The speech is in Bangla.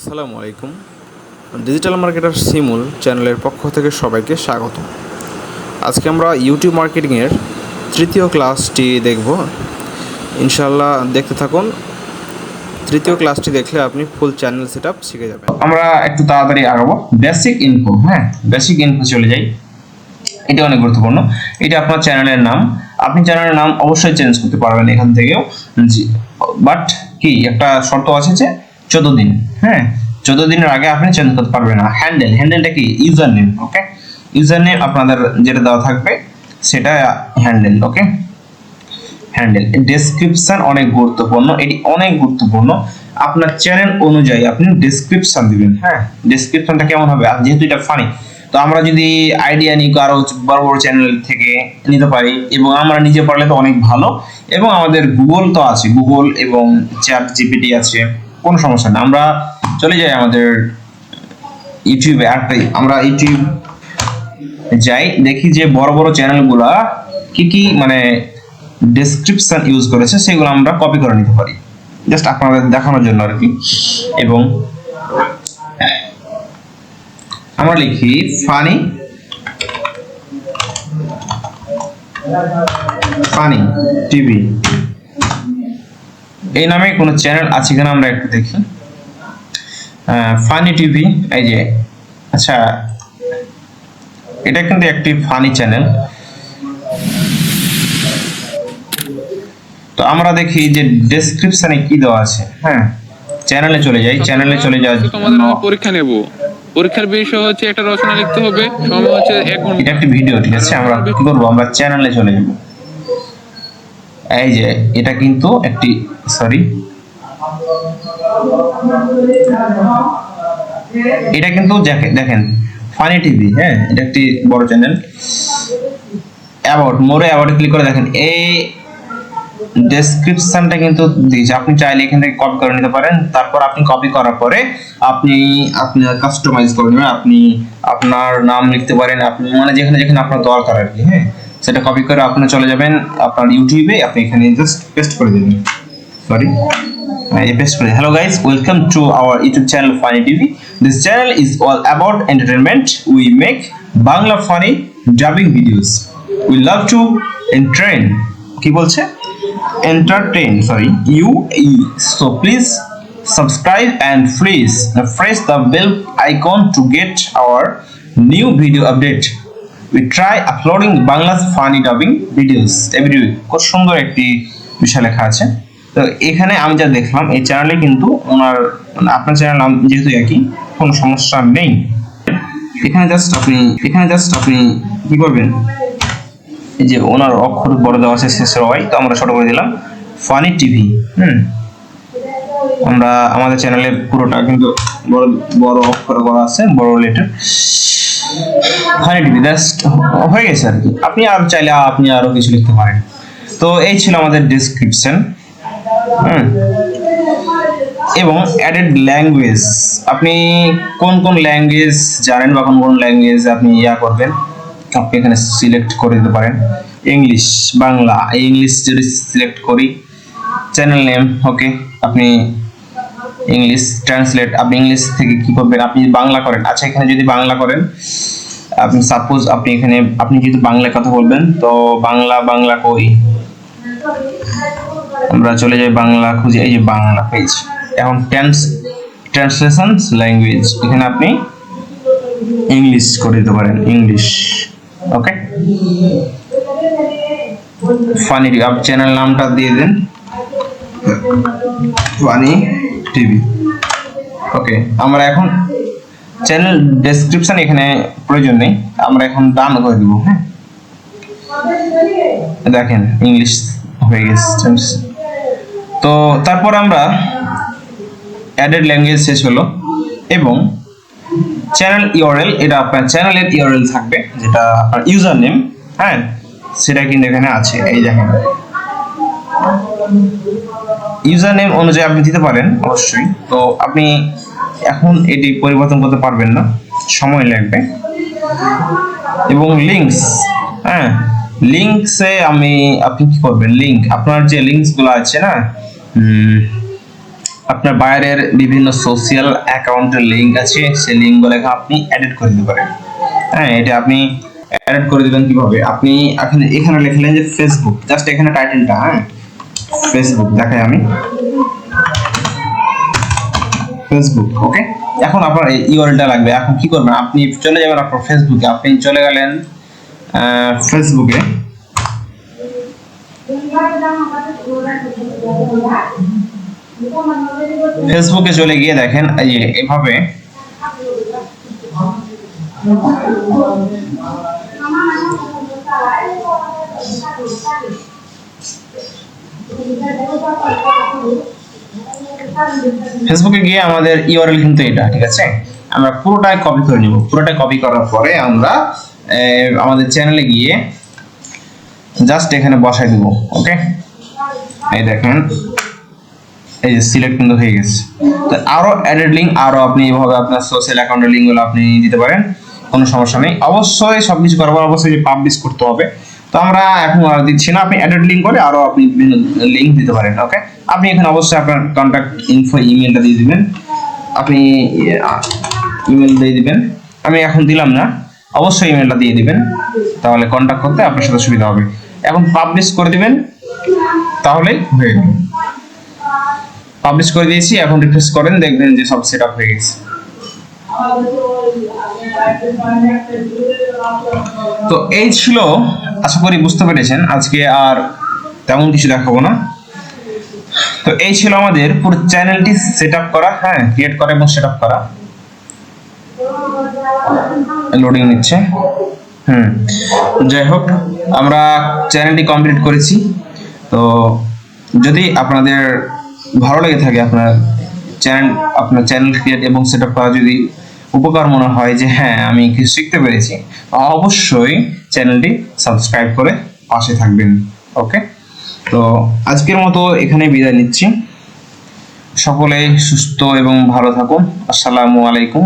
আসসালামু আলাইকুম। ডিজিটাল মার্কেটার শিমুল চ্যানেলের পক্ষ থেকে সবাইকে স্বাগত। আজকে আমরা ইউটিউব মার্কেটিংয়ের তৃতীয় ক্লাসটি দেখব। ইনশাআল্লাহ দেখতে থাকুন। তৃতীয় ক্লাসটি দেখলে আপনি ফুল চ্যানেল সেটআপ শিখে যাবেন। আমরা একটু তাড়াতাড়ি আগাবো। বেসিক ইনফো, বেসিক ইনফো চলে যাই। এটা অনেক গুরুত্বপূর্ণ। এটা আপনার চ্যানেলের নাম। আপনি চ্যানেলের নাম অবশ্যই চেঞ্জ করতে পারবেন এখান থেকেও, বাট কি একটা শর্ত আছে যে 14 দিন। 14 দিনের আগে আপনি চেঞ্জ করতে পারবেন না। হ্যান্ডেলটা কি? User name. Okay, user name আপনাদের যেটা দেওয়া থাকবে সেটা হ্যান্ডেল। ওকে, হ্যান্ডেল। ডেসক্রিপশন অনেক গুরুত্বপূর্ণ, এটি অনেক গুরুত্বপূর্ণ। আপনার চ্যানেল অনুযায়ী আপনি ডেসক্রিপশন দিবেন। ডেসক্রিপশনটা কেমন হবে? যেহেতু এটা ফানি, তো আমরা যদি আইডিয়া নিই কারো বড় বড় চ্যানেল থেকে নিতে পারি, এবং আমরা নিজে পারলে তো অনেক ভালো। এবং আমাদের গুগল তো আছে, গুগল এবং চ্যাট জিপিটি আছে, কোনো সমস্যা না। আমরা চলে যাই আমাদের ইউটিউবে। আমরা ইউটিউব যাই, দেখি যে বড় বড় চ্যানেলগুলা কি কি মানে ডেসক্রিপশন ইউজ করেছে, সেগুলো আমরা কপি করে নিতে পারি, জাস্ট আপনাদের দেখানোর জন্য আর কি। এবং আমরা লিখি ফানি টিভি। এই নামে কোনো চ্যানেল আছে কিনা আমরা একটু দেখি। ফানি টিভি, এই যে, আচ্ছা, এটা কিন্তু একটি ফানি চ্যানেল। তো আমরা দেখি যে ডেসক্রিপশনে কি দেওয়া আছে। চ্যানেলে চলে যাই। চ্যানেলে চলে যাওয়ার তোমাদের আমি পরীক্ষা নেব। পরীক্ষার বিষয় হচ্ছে একটা রচনা লিখতে হবে, সময় হচ্ছে 1 ঘন্টা। এটা একটা ভিডিও, ঠিক আছে? আমরা কি করব? আমরা চ্যানেলে চলে যাব। এই যে এটা কিন্তু একটি, সরি, এটা কিন্তু দেখেন ফানি টিভি। এটা একটি বড় চ্যানেল। অ্যাবাউট, মোরে অ্যাবাউটে ক্লিক করে দেখেন এই ডেসক্রিপশনটা কিন্তু দিয়েছে। আপনি চাইলে এখান থেকে কপি করে নিতে পারেন। তারপর আপনি কপি করার পরে আপনি আপনার কাস্টমাইজ করে নেবেন। আপনি আপনার নাম লিখতে পারেন, আপনি মানে যেখানে যেখানে আপনার দরকার আর কি। সেটা কপি করে আপনি চলে যাবেন আপনার ইউটিউবে, আপনি এখানে জাস্ট পেস্ট করে দিবেন। সরি, পেস্ট করে। Hello guys, welcome to our YouTube channel Funny TV. This channel is all about entertainment. We make Bangla funny dubbing videos. We love to entertain, কি বলছে? Entertain, sorry, you. So please subscribe and please press the bell icon to get our new video update. We try uploading Bangla funny dubbing videos every week. খুব সুন্দর একটি বিষয় লেখা আছে। তো এখানে আমি যা দেখলাম, এই চ্যানেলে কিন্তু ওনার আপনার চ্যানেল নাম যেহেতু একই, কোনো সমস্যা নেই। এখানে জাস্ট আপনি কি করবেন, এই যে ওনার অক্ষর বড় দেওয়া আছে শেষের ওয়াই, তো আমরা ছোট করে দিলাম ফানি টিভি। আমরা আমাদের চ্যানেলে পুরোটা কিন্তু বড় বড় অক্ষরে করা আছে, বড় লেটার, ফানি টিভি। জাস্ট হয়ে গেছে আর কি। আপনি আর চাইলে আপনি আরো কিছু লিখতে পারেন। তো এই ছিল আমাদের ডেসক্রিপশন। এবং অ্যাডেড ল্যাঙ্গুয়েজ, আপনি কোন কোন ল্যাঙ্গুয়েজ জানেন বা কোন কোন ল্যাঙ্গুয়েজ আপনি করবেন, আপনি এখানে সিলেক্ট করে দিতে পারেন। ইংলিশ, বাংলা, ইংলিশ যদি সিলেক্ট করি, চ্যানেল নেম, ওকে, আপনি ইংলিশ ট্রান্সলেট, আপনি ইংলিশ থেকে কি করবেন, আপনি বাংলা করেন। আচ্ছা, এখানে যদি বাংলা করেন, আপনি সাপোজ আপনি এখানে আপনি যদি বাংলায় কথা বলবেন, তো বাংলা কই, আমরা চলে যাই বাংলা খুঁজে, এই যে বাংলা পেজ। এখন ট্রান্সলেশনস ল্যাঙ্গুয়েজ, এখানে আপনি ইংলিশ করে দিতে পারেন, ইংলিশ। ওকে, ফানি টিভি, আপনি চ্যানেল নামটা দিয়ে দেন ফানি টিভি। ওকে, আমরা এখন চ্যানেল ডেসক্রিপশন এখানে প্রয়োজন নেই, আমরা এখন ডান করে দিব। দেখেন ইংলিশ হয়ে গেছে। তো তারপর আমরা অ্যাডেড ল্যাঙ্গুয়েজ শেষ হলো, এবং চ্যানেল ইউআরএল, এটা আপনার চ্যানেলের ইউআরএল থাকবে, যেটা আপনার ইউজার নেম, সেটা কিন্তু এখানে আছে। এই দেখেন, ইউজার নেম অনুযায়ী আপনি দিতে পারেন অবশ্যই। তো আপনি এখন এটি পরিবর্তন করতে পারবেন না, সময় লাগবে। এবং লিঙ্কস, লিঙ্কসে আপনি কি করবেন, লিঙ্ক, আপনার যে লিঙ্কস গুলো আছে না, আপনার বাইরের বিভিন্ন সোশ্যাল অ্যাকাউন্টের লিংক আছে, সেই লিংকগুলো আপনি এডিট করে দিতে পারেন। হ্যাঁ, এটা আপনি এডিট করে দিবেন কিভাবে? আপনি এখানে লিখলেন যে ফেসবুক, জাস্ট এখানে টাইটেলটা, হ্যাঁ ফেসবুক দেখাই আমি, ফেসবুক। ওকে, এখন আপনার এই ইউআরএলটা লাগবে। এখন কি করবেন? আপনি চলে যাবেন আপনার ফেসবুকে, আপনি চলে গেলেন ফেসবুকে, ফেসবুকে চলে গিয়ে দেখেন এই যে এভাবে ফেসবুকে গিয়ে আমাদের ইউআরএল কিন্তু এটা, ঠিক আছে? আমরা পুরোটাই কপি করে নিব। পুরোটাই কপি করার পরে আমরা আমাদের চ্যানেলে গিয়ে জাস্ট এখানে বসাই দিব। ওকে, এই দেখেন এই যে সিলেক্ট কিন্তু হয়ে গেছে। তো আরো এডিট লিংক, আরো আপনি এইভাবে আপনার সোশ্যাল অ্যাকাউন্টের লিংকগুলো আপনি দিতে পারেন, কোনো সমস্যা নেই। অবশ্যই সবকিছু করার পর অবশ্যই পাবলিশ করতে হবে। তো আমরা এখন আর দিচ্ছি না, আপনি এডিট লিংক করে আরো আপনি বিভিন্ন লিংক দিতে পারেন। ওকে, আপনি এখানে অবশ্যই আপনার কন্টাক্ট ইনফো ইমেলটা দিয়ে দিবেন, আপনি ইমেল দিয়ে দিবেন। আমি এখন দিলাম না, অবশ্যই ইমেলটা দিয়ে দিবেন, তাহলে কন্টাক্ট করতে আপনার সাথে সুবিধা হবে। এখন পাবলিশ করে দিবেন, তাহলেই হয়ে যাবে। পাবলিশ করে দিয়েছি, এখন রিফ্রেশ করেন, দেখবেন যে সব সেট আপ হয়ে গেছে। তো এই ছিল, আশা করি বুঝতে পেরেছেন। আজকে আর তেমন কিছু দেখাবো না। তো এই ছিল আমাদের পুরো চ্যানেলটি সেট আপ করা, হ্যাঁ ক্রিয়েট করা এবং সেট আপ করা। লোডিং নিচ্ছে। যাই হোক, আমরা চ্যানেলটি কমপ্লিট করেছি। তো যদি আপনাদের ভালো লেগে থাকে, আপনার চ্যানেল ক্রিয়েট এবং সেট আপ করা যদি উপকার মনে হয় যে হ্যাঁ আমি কিছু শিখতে পেরেছি, অবশ্যই চ্যানেলটি সাবস্ক্রাইব করে পাশে থাকবেন। ওকে, তো আজকের মতো এখানে বিদায় নিচ্ছি। সকলে সুস্থ এবং ভালো থাকুন। আসসালামু আলাইকুম।